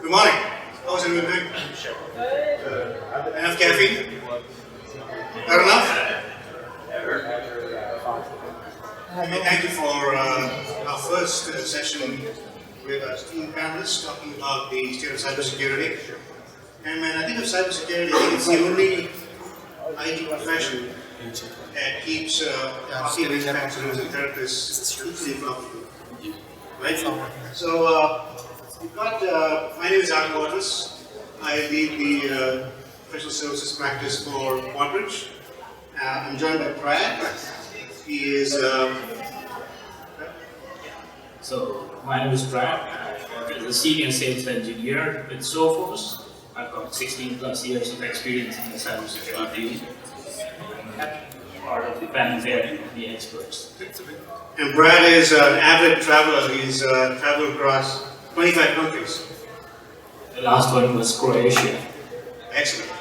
Good morning. How's everyone doing? Enough caffeine? Not enough? Okay, thank you for our first session with our esteemed panelists talking about the state of cybersecurity. And when I think of cybersecurity, I think it's the only IT profession that keeps coffee manufacturers and therapists equally profitable. Right? So, we've got, my name is Art Waters. I lead the professional services practice for Quadridge. I'm joined by Brad. He is. So, my name is Brad. I'm a senior sales engineer with Sophos. I've got 16 plus years of experience in the cybersecurity. Part of the panel there, the experts. And Brad is an avid traveler. He's traveled across 25 countries. The last one was Croatia. Excellent.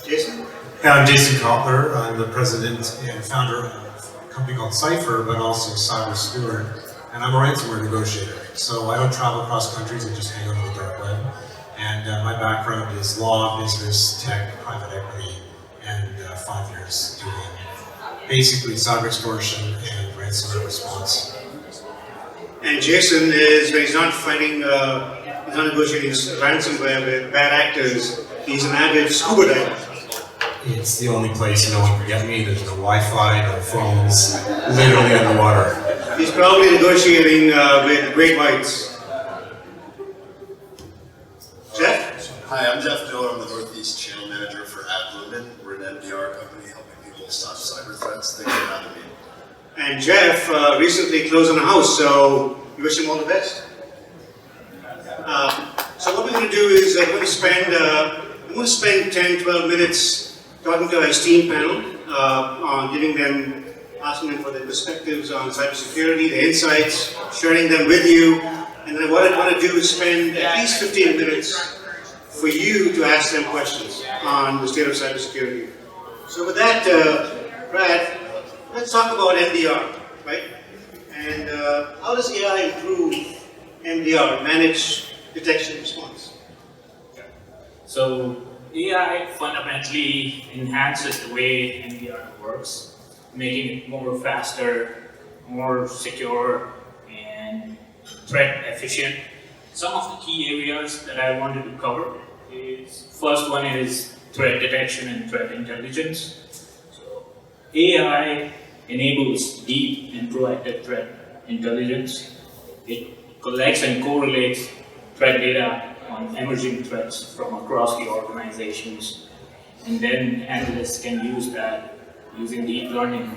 Jason? Yeah, I'm Jason Koppler. I'm the president and founder of a company called Cypher, but also Cyber Steward. And I'm a ransomware negotiator. So I don't travel across countries, I just hang out on the dark web. And my background is law, business, tech, private equity, and 5 years doing basically cyber extortion and ransomware response. And Jason is, when he's not fighting, he's not negotiating ransomware with bad actors, he's an avid scuba diver. It's the only place no one can get me. There's no Wi-Fi, no phones, literally underwater. He's probably negotiating with great whites. Jeff? Hi, I'm Jeff Miller. I'm the Northeast Channel Manager for AdLumen. We're an MDR company helping people stop cyber threats. Thanks for having me. And Jeff recently closed on a house, so we wish him all the best. So what we're going to do is I'm going to spend 10, 12 minutes talking to our esteemed panel, on asking them for their perspectives on cybersecurity, their insights, sharing them with you. And then what I want to do is spend at least 15 minutes for you to ask them questions on the state of cybersecurity. So with that, Brad, let's talk about MDR, right? And how does AI improve MDR, manage detection response? So, AI fundamentally enhances the way MDR works, making it more faster, more secure, and threat efficient. Some of the key areas that I wanted to cover is, first one is threat detection and threat intelligence. So AI enables deep and proactive threat intelligence. It collects and correlates threat data on emerging threats from across the organizations. And then analysts can use that using deep learning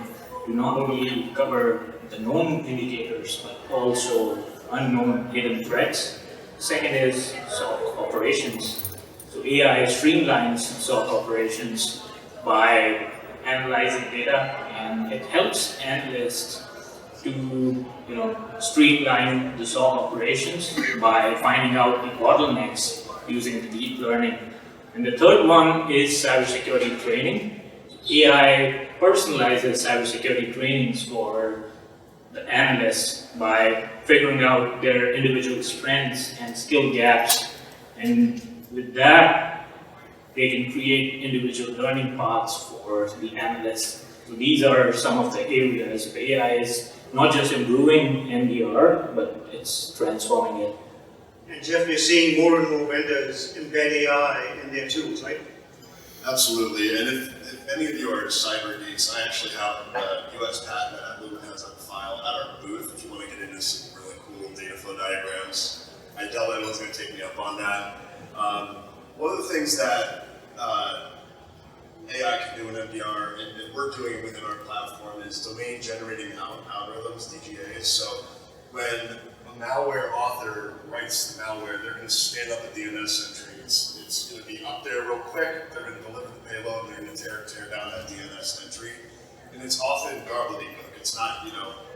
to not only cover the known indicators, but also unknown hidden threats. Second is SOC operations. So AI streamlines SOC operations by analyzing data, and it helps analysts to streamline the SOC operations by finding out the bottlenecks using deep learning. And the third one is cybersecurity training. AI personalizes cybersecurity trainings for the analysts by figuring out their individual strengths and skill gaps. And with that, they can create individual learning paths for the analysts. So these are some of the areas where AI is not just improving MDR, but it's transforming it. And Jeff, we're seeing more and more vendors embed AI in their tools, right? Absolutely. And if any of you are cyber geeks, I actually have a US patent that AdLumen has on file at our booth if you want to get into some really cool data flow diagrams. I doubt anyone's going to take me up on that. One of the things that AI can do in MDR, and we're doing within our platform, is domain generating algorithms, DGAs. So when a malware author writes the malware, they're going to stand up a DNS entry. It's going to be up there real quick. They're going to deliver the payload. They're going to tear down that DNS entry, and it's often gobbledygook. It's not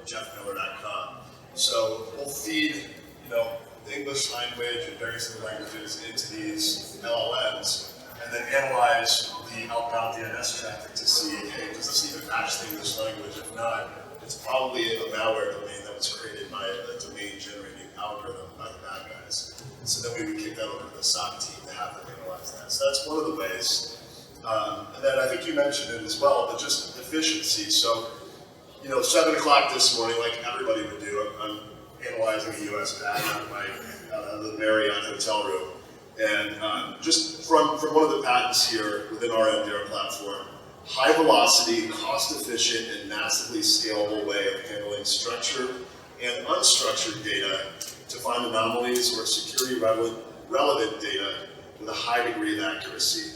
jeffmiller.com. So we'll feed the English language and various other languages into these LLMs, and then analyze the outbound DNS traffic to see, hey, does this even match the English language? If not, it's probably a malware domain that was created by a domain generating algorithm by the bad guys. So then we would kick that over to the SOC team to have them analyze that. So that's one of the ways. And then I think you mentioned it as well, but just efficiency. So, 7 o'clock this morning, like everybody would do, I'm analyzing a US bag out of the Marriott hotel room. And just from one of the patents here within our MDR platform, high velocity, cost efficient, and massively scalable way of handling structured and unstructured data to find anomalies or security relevant data with a high degree of accuracy.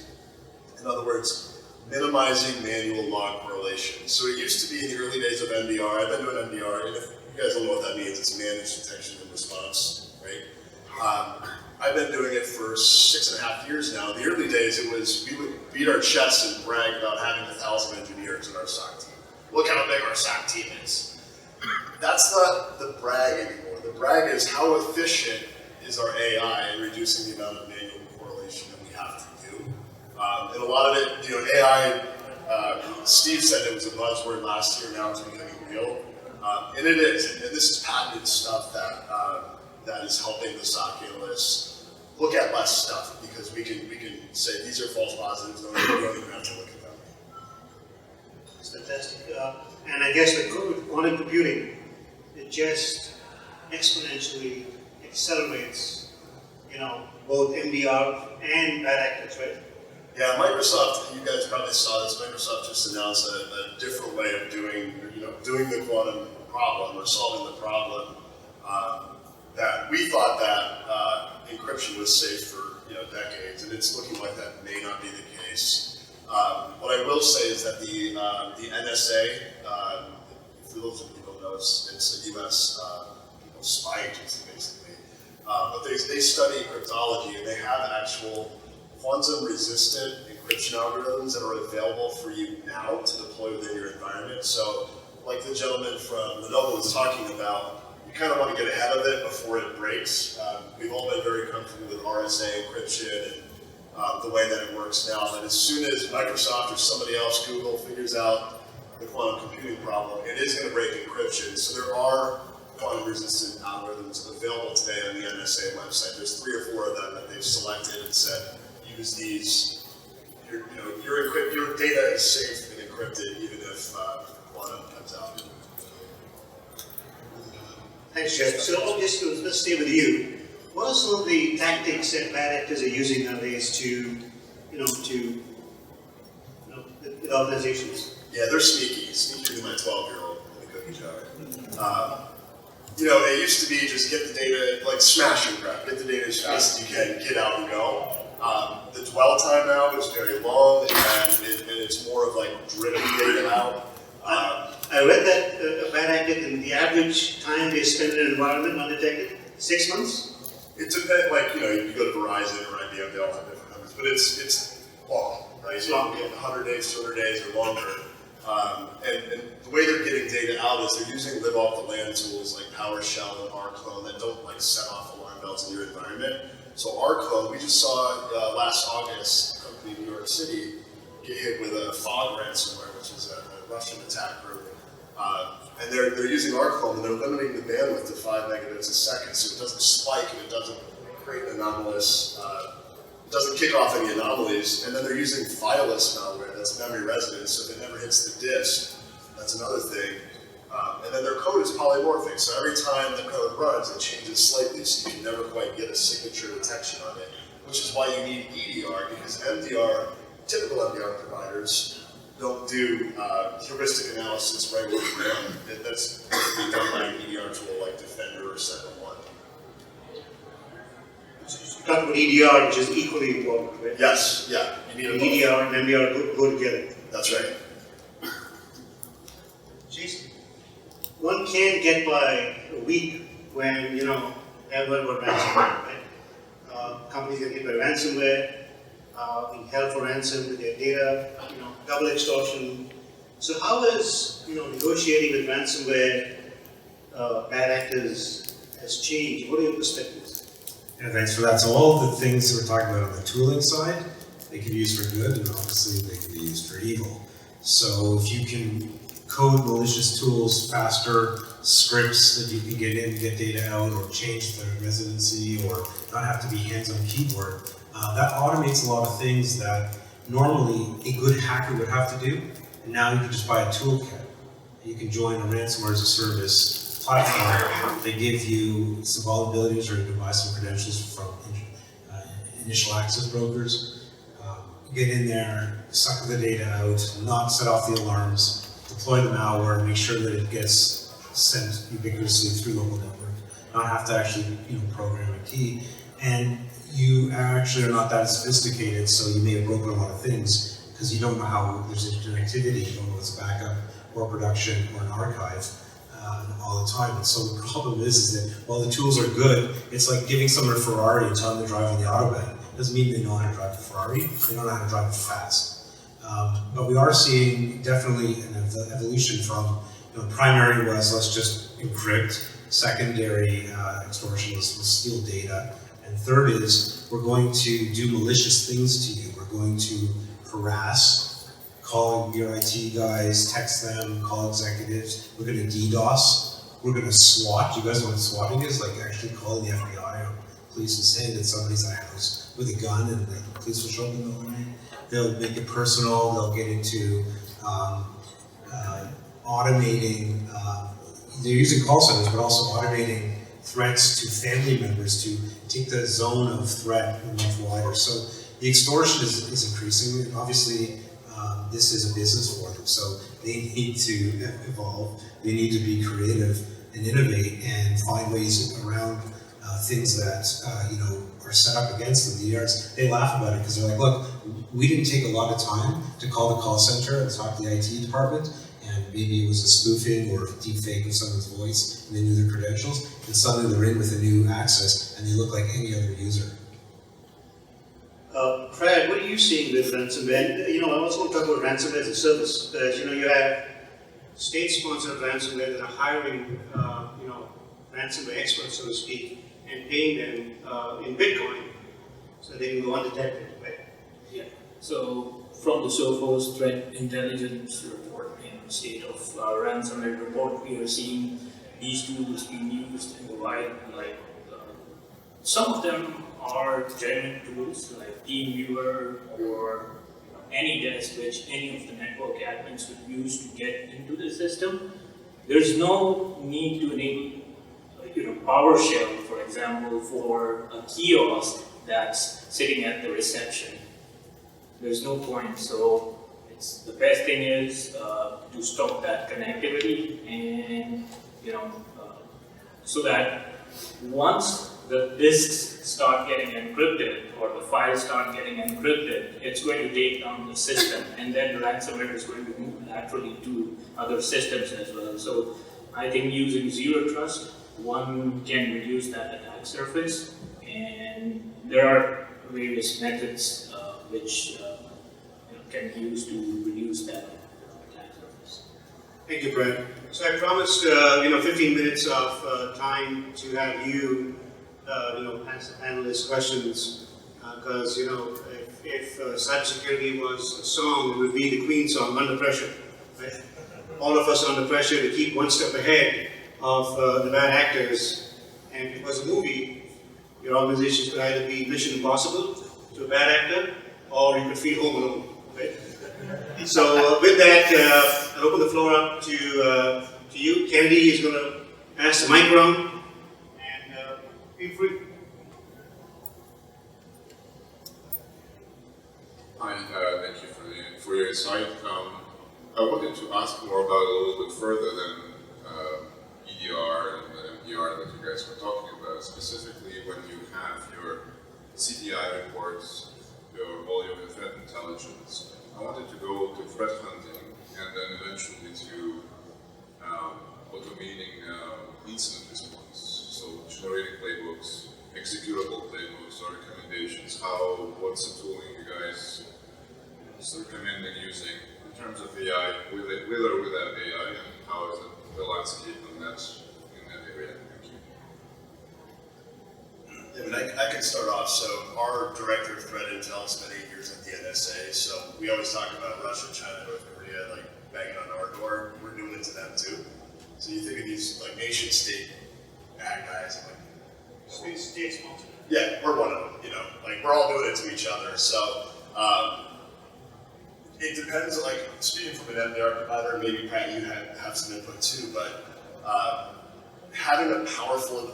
In other words, minimizing manual log correlation. So it used to be in the early days of MDR. I've been doing MDR, and if you guys don't know what that means, it's managed detection and response, right? I've been doing it for 6.5 years now. In the early days, it was we would beat our chests and brag about having 1,000 engineers in our SOC team. Look how big our SOC team is. That's not the brag anymore. The brag is how efficient is our AI in reducing the amount of manual correlation that we have to do. And a lot of it, AI, Steve said it was a buzzword last year, now it's becoming real. And it is, and this is patented stuff that is helping the SOC analysts look at less stuff, because we can say these are false positives, we don't even have to look at them. That's fantastic. And I guess with quantum computing, it just exponentially accelerates, both MDR and bad actors, right? Yeah, Microsoft, you guys probably saw this, Microsoft just announced a different way of doing the quantum problem, or solving the problem, that we thought that encryption was safe for decades, and it's looking like that may not be the case. What I will say is that the NSA, for those of you who don't know, it's a U.S. Spy agency basically, but they study cryptology, and they have actual quantum-resistant encryption algorithms that are available for you now to deploy within your environment. So, like the gentleman from Lenovo was talking about, you kind of want to get ahead of it before it breaks. We've all been very comfortable with RSA encryption and the way that it works now. But as soon as Microsoft or somebody else, Google, figures out the quantum computing problem, it is going to break encryption. So there are quantum-resistant algorithms available today on the NSA website. There's 3 or 4 of them that they've selected and said, use these. Your data is safe and encrypted, even if quantum comes out. Thanks, Jeff. So let's stay with you. What are some of the tactics that bad actors are using nowadays to, with organizations? Yeah, they're sneaky than my 12-year-old in the cookie jar. It used to be just get the data, like smash and grab, get the data as fast as you can, get out and go. The dwell time now is very long, and it's more of like dripping data out. I read that a bad actor, the average time they spend in an environment undetected, 6 months? It depends, you go to Verizon or IBM, they all have different numbers, but it's long, right? It's long, yeah. 100 days, 200 days or longer. And the way they're getting data out is they're using live off the land tools like PowerShell and rclone that don't set off alarm bells in your environment. So rclone, we just saw last August, a company in New York City get hit with a fog ransomware, which is a Russian attack group. And they're using rclone, and they're limiting the bandwidth to 5 megabits a second, so it doesn't spike and it doesn't create an anomalous, it doesn't kick off any anomalies. And then they're using fileless malware that's memory resident, so if it never hits the disk, that's another thing. And then their code is polymorphic, so every time the code runs, it changes slightly, so you can never quite get a signature detection on it, which is why you need EDR, because MDR, typical MDR providers, don't do heuristic analysis right where you run. That's typically done by an EDR tool like Defender or SentinelOne. So you talk about EDR, which is equally important, right? Yes, yeah. You need EDR and MDR go together. That's right. Jason, one can't get by a week when, everyone got ransomware, right? Companies get hit by ransomware, being held for ransom with their data, double extortion. So how is, negotiating with ransomware bad actors has changed? What are your perspectives? Yeah, thanks for that. So all of the things we're talking about on the tooling side, they can be used for good, and obviously they can be used for evil. So if you can code malicious tools faster, scripts that you can get in, get data out, or change the residency, or not have to be hands-on keyboard. That automates a lot of things that normally a good hacker would have to do, and now you can just buy a toolkit. You can join a ransomware as a service platform. They give you some vulnerabilities, or you can buy some credentials from initial access brokers. Get in there, suck the data out, not set off the alarms, deploy the malware, make sure that it gets sent ubiquitously through the whole network, not have to actually program a key. And you actually are not that sophisticated, so you may have broken a lot of things because you don't know how there's interconnectivity, you don't know what's backup or production or an archive all the time. And so the problem is that while the tools are good, it's like giving someone a Ferrari and telling them to drive on the autobahn. Doesn't mean they know how to drive a Ferrari, they don't know how to drive it fast. But we are seeing definitely an evolution from, primary was let's just encrypt, secondary extortion was steal data, and third is we're going to do malicious things to you. We're going to harass, call your IT guys, text them, call executives. We're going to DDoS. We're going to SWAT. You guys know what swatting is? Like actually calling the FBI or police and saying that somebody's at a house with a gun and the police will show up in the middle of the night. They'll make it personal. They'll get into automating, they're using call centers, but also automating threats to family members to take the zone of threat much wider. So the extortion is increasing. And obviously, this is a business for them, so they need to evolve. They need to be creative and innovate and find ways around things that are set up against them. They laugh about it because they're like, look, we didn't take a lot of time to call the call center and talk to the IT department, and maybe it was a spoofing or a deep fake of someone's voice, and they knew their credentials, and suddenly they're in with a new access, and they look like any other user. Brad, what are you seeing with ransomware? And, I also want to talk about ransomware as a service. You have state-sponsored ransomware that are hiring, ransomware experts, so to speak, and paying them in Bitcoin so they can go undetected, right? Yeah. So from the Sophos Threat Intelligence Report and State of Ransomware Report, we are seeing these tools being used in the wild. Some of them are genuine tools like TeamViewer or any desk which any of the network admins would use to get into the system. There's no need to enable PowerShell, for example, for a kiosk that's sitting at the reception. There's no point. So the best thing is to stop that connectivity, and so that once the disks start getting encrypted or the files start getting encrypted, it's going to take down the system, and then the ransomware is going to move laterally to other systems as well. So I think using zero trust, one can reduce that attack surface, and there are various methods which can be used to reduce that attack surface. Thank you, Brad. So I promised, 15 minutes of time to have you, ask the panelists questions, because, if cybersecurity was a song, it would be the Queen song, Under Pressure, right? All of us under pressure to keep one step ahead of the bad actors. And if it was a movie, your organizations could either be Mission Impossible to a bad actor, or you could feel Home Alone, right? So with that, I'll open the floor up to you. Kennedy is going to pass the mic around, and feel free. Hi, thank you for your insight. I wanted to ask more about a little bit further than EDR and the MDR that you guys were talking about. Specifically, when you have your CTI reports, all your threat intelligence, I wanted to go to threat hunting and then eventually to automating incident response. So generating playbooks, executable playbooks or recommendations. What's the tooling you guys recommending using in terms of AI, with or without AI, and how is the landscape on that in that area? Thank you. Yeah, I can start off. So our director of threat intel spent 8 years at the NSA. So we always talk about Russia, China, North Korea, like banging on our door. We're doing into them too. So you think of these like nation state bad guys, like State sponsored. yeah, we're one of them. You know, like we're all doing it to each other. So it depends. Like speaking from an MDR provider, maybe Pat, you have some input too, but having a powerful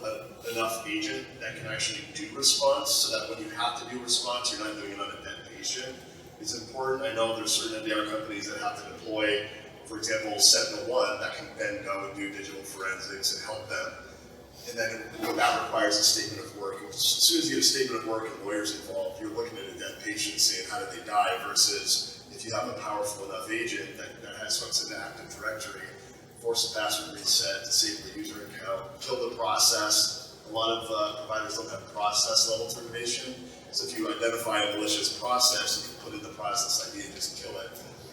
enough agent that can actually do response, so that when you have to do response, you're not doing it on a dead patient, is important. I know there's certain MDR companies that have to deploy, for example, Sentinel-1 that can then go and do digital forensics and help them. And then that requires a statement of work. As soon as you get a statement of work and lawyers involved, you're looking at a dead patient saying, how did they die, versus if you have a powerful enough agent that has hooks into Active Directory, force a password reset, disable the user account, kill the process. A lot of providers don't have process level termination. So if you identify a malicious process, you can put in the process ID and just kill it.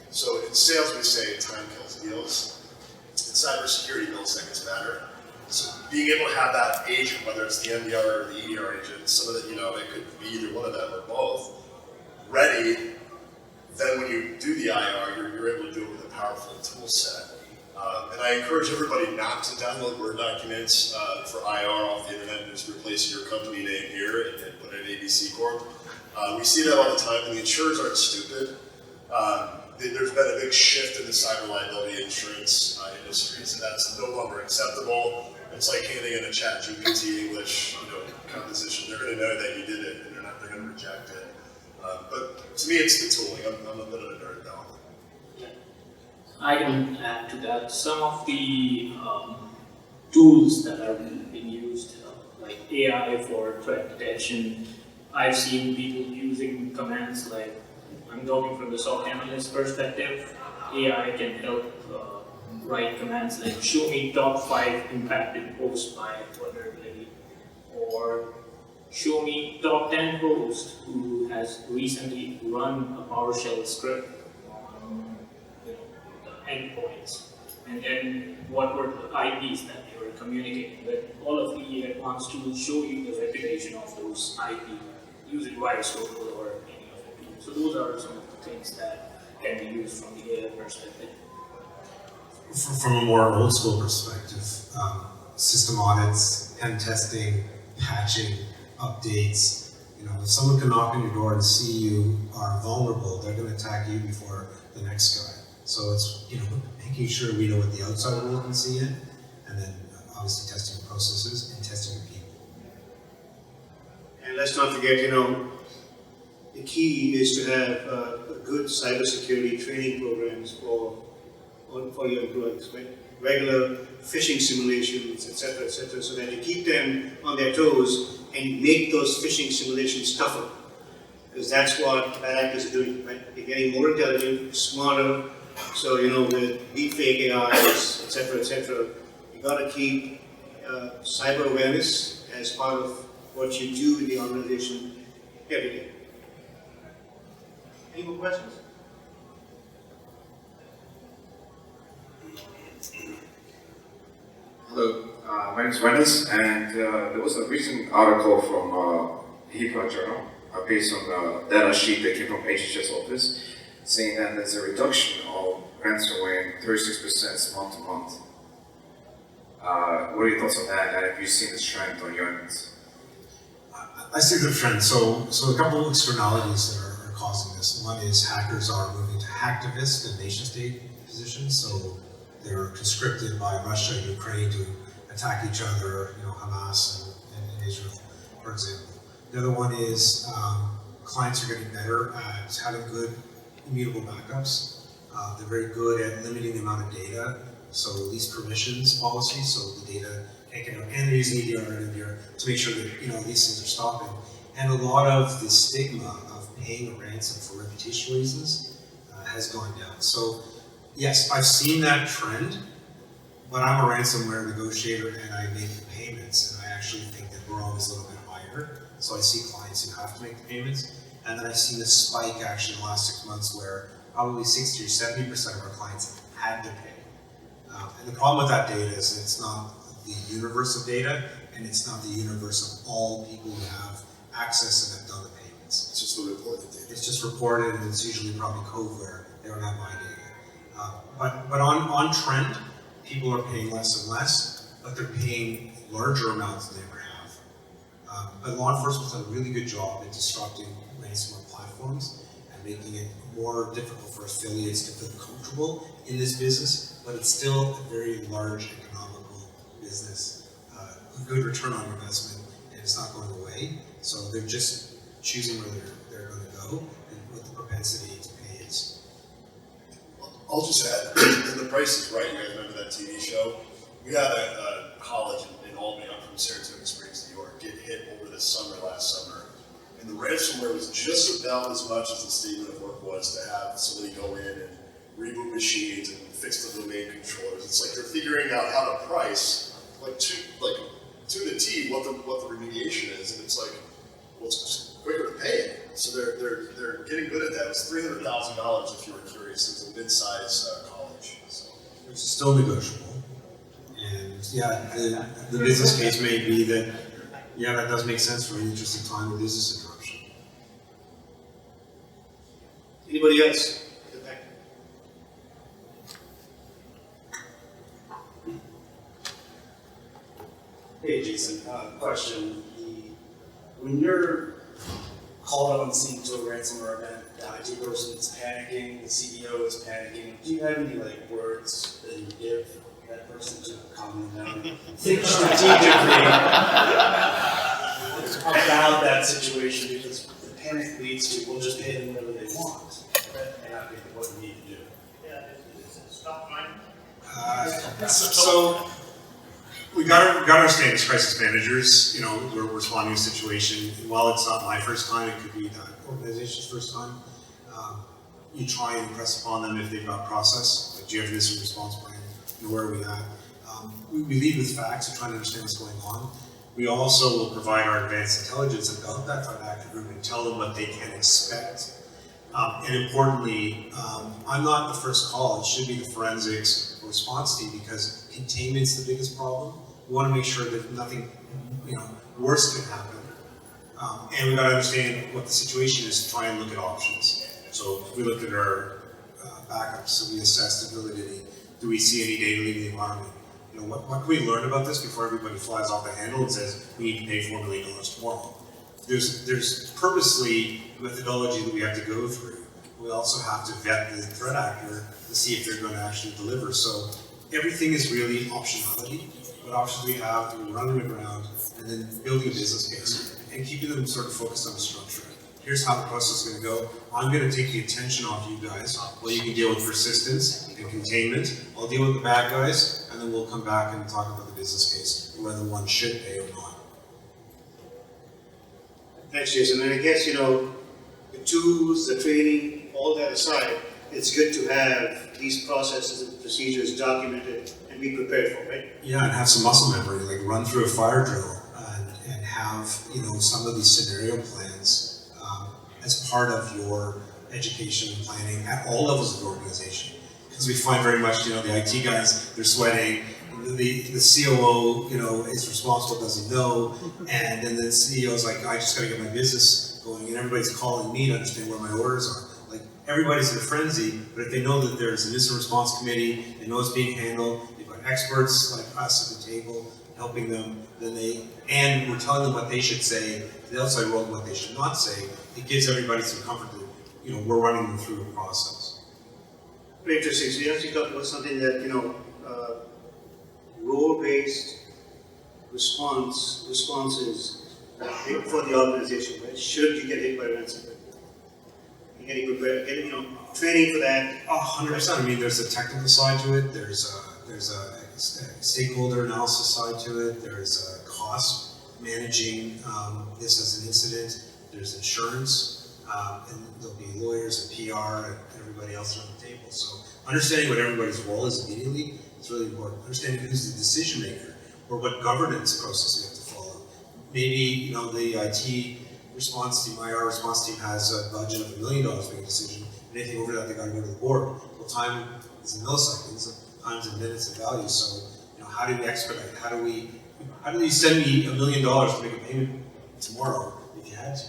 So in sales, we say time kills deals. In cybersecurity, milliseconds matter. So being able to have that agent, whether it's the MDR or the EDR agent, some of the, it could be either one of them or both, ready. Then when you do the IR, you're able to do it with a powerful tool set. And I encourage everybody not to download Word documents for IR off the internet and just replace your company name here and put in ABC Corp. We see that all the time, and the insurers aren't stupid. There's been a big shift in the cyber liability insurance industry, so that's no longer acceptable. It's like handing in a ChatGPT English, composition. They're going to know that you did it, and they're going to reject it. But to me, it's the tooling. I'm a bit of a nerd, though. I can add to that. Some of the tools that are being used, like AI for threat detection, I've seen people using commands like, I'm talking from the SOC analyst perspective, AI can help write commands like, show me top 5 impacted hosts by vulnerability, or show me top 10 hosts who has recently run a PowerShell script on the endpoints, and then what were the IPs that they were communicating with. All of the advanced tools show you the reputation of those IP using VirusTotal or any of the tools. So those are some of the things that can be used from the AI perspective. From a more old school perspective, system audits, pen testing, patching, updates. If someone can knock on your door and see you are vulnerable, they're going to attack you before the next guy. So it's making sure we know what the outside world can see in, and then obviously testing the processes and testing the people. And let's not forget, the key is to have a good cybersecurity training programs for your employees, right? Regular phishing simulations, etc., so that you keep them on their toes and make those phishing simulations tougher. Because that's what bad actors are doing, right? They're getting more intelligent, smarter. So, with deepfake AIs, etc., you got to keep cyber awareness as part of what you do in the organization every day. Any more questions? Hello, my name is Wendes, and there was a recent article from HIPAA Journal based on a data sheet that came from HHS office, saying that there's a reduction of ransomware in 36% month to month. What are your thoughts on that, and have you seen this trend on your end? I see the trend. So a couple of externalities that are causing this. One is hackers are moving to hacktivist and nation state positions. So they're conscripted by Russia and Ukraine to attack each other, Hamas and Israel, for example. The other one is clients are getting better at having good immutable backups. They're very good at limiting the amount of data, so least permissions policy, so the data can't get out. And they're using EDR and MDR to make sure that these things are stopping. And a lot of the stigma of paying a ransom for reputation reasons has gone down. So yes, I've seen that trend, but I'm a ransomware negotiator and I make the payments, and I actually think that we're always a little bit higher. So I see clients who have to make the payments, and then I've seen a spike actually in the last 6 months where probably 60 or 70% of our clients had to pay. And the problem with that data is it's not the universe of data, and it's not the universe of all people who have access and have done the payments. It's just the reported data. It's just reported, and it's usually probably code where they don't have my data. But on trend, people are paying less and less, but they're paying larger amounts than they ever have. But law enforcement's done a really good job in disrupting ransomware platforms and making it more difficult for affiliates to feel comfortable in this business, but it's still a very large economical business, a good return on investment, and it's not going away. So they're just choosing where they're going to go and what the propensity to pay is. I'll just add, The Price is Right. You guys remember that TV show? We had a college in Albany. I'm from Saratoga Springs, New York. Get hit over the summer last summer, and the ransomware was just about as much as the statement of work was to have somebody go in and reboot machines and fix the domain controllers. It's like they're figuring out how to price to the T what the remediation is, and it's like, well, it's just quicker to pay it. So they're getting good at that. It was $300,000 if you were curious. It was a mid-sized college. So. Which is still negotiable. And yeah, the business case may be that, yeah, that does make sense for an interesting time of business interruption. Anybody else? Get back. Hey Jason, question. When you're called on scene to a ransomware event, the IT person is panicking, the CEO is panicking, do you have any words that you give that person to calm them down? Think strategically about that situation, because the panic leads to, we'll just pay them whatever they want. That may not be what we need to do. So we got to understand as crisis managers, we're responding to a situation. While it's not my first time, it could be the organization's first time. You try and impress upon them if they've got process. Like, do you have an incident response plan? Where are we at? We lead with facts and try to understand what's going on. We also will provide our advanced intelligence about that threat actor group and tell them what they can expect. And importantly, I'm not the first call. It should be the forensics response team, because containment's the biggest problem. We want to make sure that nothing, worse can happen. And we've got to understand what the situation is to try and look at options. So we looked at our backups, so we assessed the validity. Do we see any data leaving the environment? What can we learn about this before everybody flies off the handle and says we need to pay $4 million tomorrow? There's purposely methodology that we have to go through. We also have to vet the threat actor to see if they're going to actually deliver. So everything is really optionality. What options we have, we run them around, and then building a business case and keeping them sort of focused on the structure. Here's how the process is going to go. I'm going to take the attention off you guys while you can deal with persistence and containment. I'll deal with the bad guys, and then we'll come back and talk about the business case, whether one should pay or not. Thanks, Jason. And I guess, the tools, the training, all that aside, it's good to have these processes and procedures documented and be prepared for, right? Yeah, and have some muscle memory, like run through a fire drill and have, some of these scenario plans as part of your education and planning at all levels of the organization. Because we find very much, the IT guys, they're sweating, the COO, is responsible, doesn't know, and then the CEO's like, I just gotta get my business going, and everybody's calling me to understand where my orders are. Like, everybody's in a frenzy, but if they know that there's an incident response committee, they know it's being handled, they've got experts like us at the table helping them, and we're telling them what they should say to the outside world, what they should not say, it gives everybody some comfort that, we're running them through a process. Very interesting. So you actually talked about something that, role-based responses for the organization, right? Should you get hit by ransomware? You're getting prepared, training for that. 100%. I mean, there's a technical side to it. There's a stakeholder analysis side to it. There's a cost managing this as an incident. There's insurance, and there'll be lawyers and PR and everybody else around the table. So understanding what everybody's role is immediately is really important. Understanding who's the decision maker or what governance process we have to follow. Maybe, the IT response team, IR response team has a budget of $1 million to make a decision. Anything over that, they got to go to the board. Well, time is in milliseconds, time's in minutes of value. So, how do we expedite? How do you send me $1 million to make a payment tomorrow if you had to?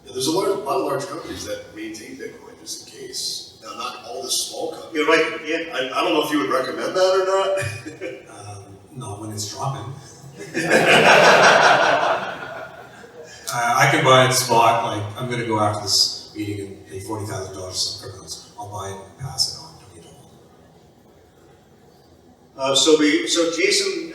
Yeah, there's a lot of large companies that maintain Bitcoin just in case. Now, not all the small companies. You're right, yeah. I don't know if you would recommend that or not. Not when it's dropping. I can buy it spot, like, I'm gonna go after this meeting and pay $40,000 for some criminals. I'll buy it and pass it on, don't need to hold. So Jason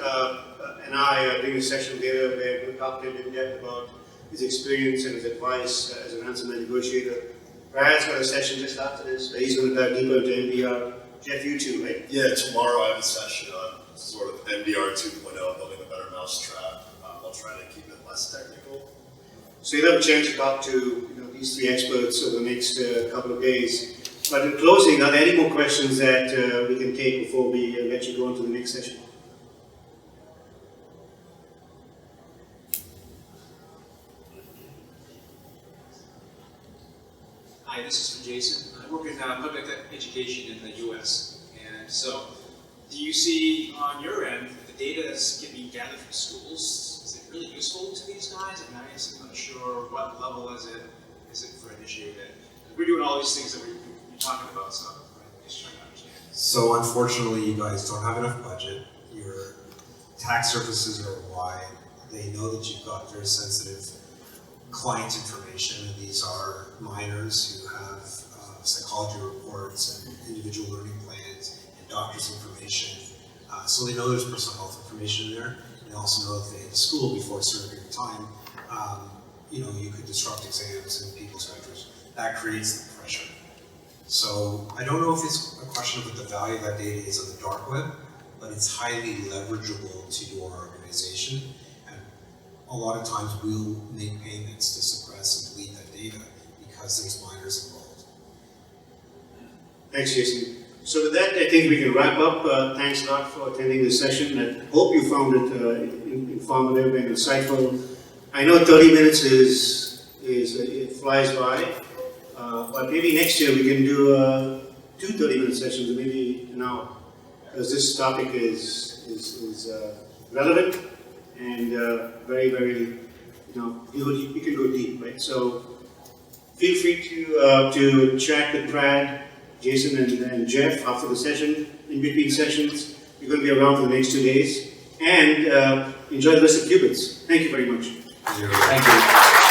and I are doing a session later where we talked to him in depth about his experience and his advice as a ransomware negotiator. Brad's got a session just after this where he's going to dive deeper into MDR. Jeff, you too, right? Yeah, tomorrow I have a session on sort of MDR 2.0, building a better mousetrap. I'll try to keep it less technical. So you'll have a chance to talk to these three experts over the next couple of days. But in closing, are there any more questions that we can take before we let you go on to the next session? Hi, this is for Jason. I work in public education in the U.S. And so, do you see on your end the data that's being gathered from schools? Is it really useful to these guys? I mean, I guess I'm not sure what level is it for initiated. We're doing all these things that we're talking about, so I'm just trying to understand. So unfortunately, you guys don't have enough budget. Your tax services are wide. They know that you've got very sensitive client information. These are minors who have psychology reports and individual learning plans and doctor's information. So they know there's personal health information in there. They also know if they hit school before a certain period of time, you could disrupt exams in people's countries. That creates the pressure. So I don't know if it's a question of what the value of that data is on the dark web, but it's highly leverageable to your organization. And a lot of times we'll make payments to suppress and delete that data because there's minors involved. Thanks, Jason. So with that, I think we can wrap up. Thanks a lot for attending this session. I hope you found it informative and insightful. I know 30 minutes it flies by, but maybe next year we can do 2 30-minute sessions, or maybe an hour, because this topic is relevant and very, very, you can go deep, right? So feel free to chat with Brad, Jason, and Jeff after the session, in between sessions. We're going to be around for the next 2 days. And enjoy the rest of QBITS. Thank you very much. Thank you.